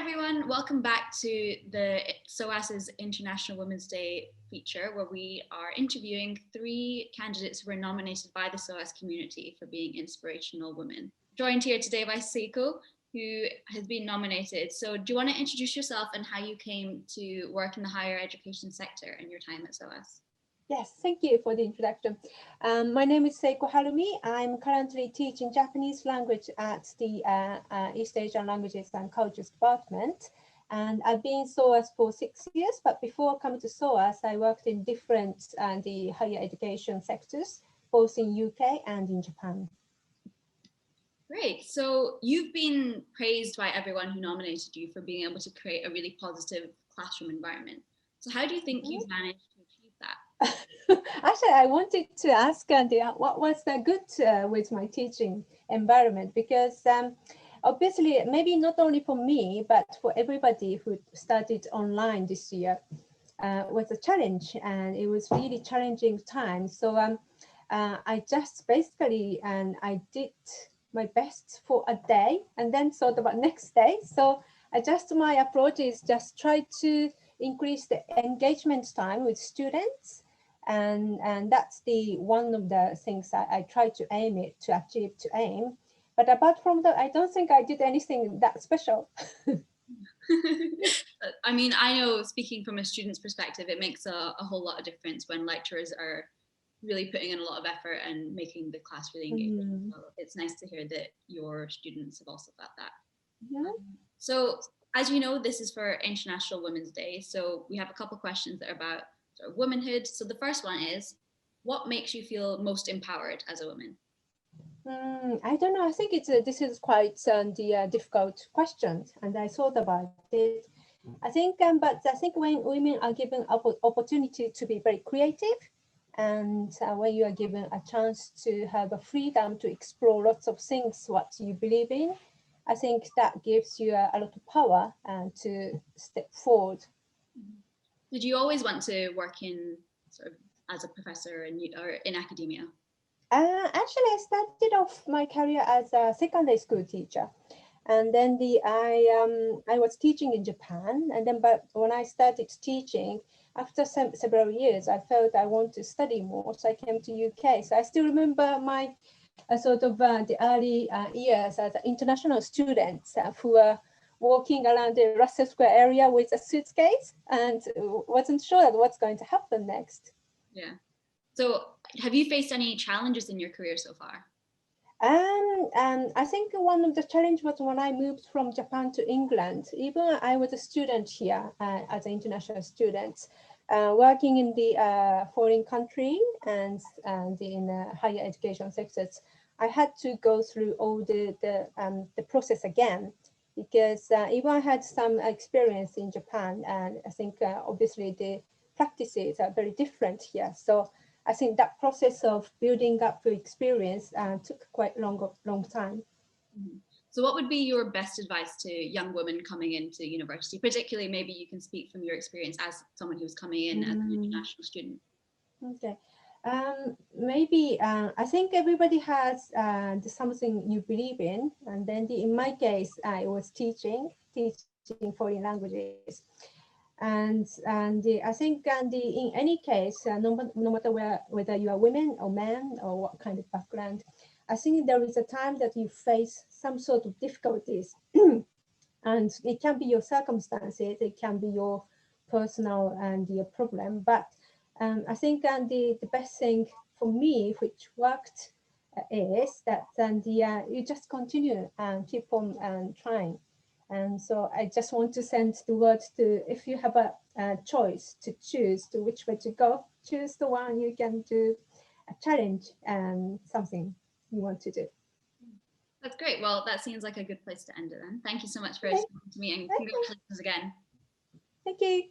everyone, welcome back to the SOAS's International Women's Day feature, where we are interviewing 3 candidates who were nominated by the SOAS community for being inspirational women. Joined here today by Seiko, who has been nominated. So do you want to introduce yourself and how you came to work in the higher education sector in your time at SOAS? Yes, thank you for the introduction. My name is Seiko Harumi. I'm currently teaching Japanese language at the East Asian Languages and Cultures Department. And I've been in SOAS for 6 years, but before coming to SOAS, I worked in different the higher education sectors, both in UK and in Japan. Great. So you've been praised by everyone who nominated you for being able to create a really positive classroom environment. So how do you think you've managed to achieve that? Actually, I wanted to ask Andy, what was the good with my teaching environment? Because obviously, maybe not only for me, but for everybody who studied online this year, was a challenge, and it was really challenging time. So I just basically, I did my best for a day, and then thought about next day. So my approach is just try to increase the engagement time with students. And that's the one of the things I try to aim. But apart from that, I don't think I did anything that special. I mean, I know, speaking from a student's perspective, it makes a whole lot of difference when lecturers are really putting in a lot of effort and making the class really engaging. So it's nice to hear that your students have also felt that. Yeah. So as you know, this is for International Women's Day. So we have a couple questions that are about sort of womanhood. So the first one is, what makes you feel most empowered as a woman? I don't know. I think this is quite the difficult question, and I thought about it. I think, but I think when women are given opportunity to be very creative, and when you are given a chance to have a freedom to explore lots of things, what you believe in, I think that gives you a lot of power to step forward. Did you always want to work in sort of as a professor or in academia? Actually, I started off my career as a secondary school teacher, and then I was teaching in Japan, and then but when I started teaching after several years, I felt I want to study more, so I came to UK. So I still remember my the early years as international students who were walking around the Russell Square area with a suitcase and wasn't sure what's going to happen next. Yeah. So have you faced any challenges in your career so far? I think one of the challenges was when I moved from Japan to England. Even I was a student here as an international student, working in the foreign country and in higher education sectors. I had to go through all the process again, because even I had some experience in Japan, and I think obviously the practices are very different here. So I think that process of building up your experience took quite long time. Mm-hmm. So what would be your best advice to young women coming into university? Particularly, maybe you can speak from your experience as someone who's coming in as an international student. Okay. Maybe I think everybody has something you believe in, and then in my case, I was teaching foreign languages, and I think in any case, no matter whether you are women or men or what kind of background, I think there is a time that you face some sort of difficulties, and it can be your circumstances, it can be your personal and your problem, but I think the best thing for me, which worked, is that you just continue and keep on trying. And so I just want to send the word to, if you have a choice to choose to which way to go, choose the one you can do a challenge and something you want to do. That's great. Well, that seems like a good place to end it then. Thank you so much for speaking to me, and congratulations again. Thank you.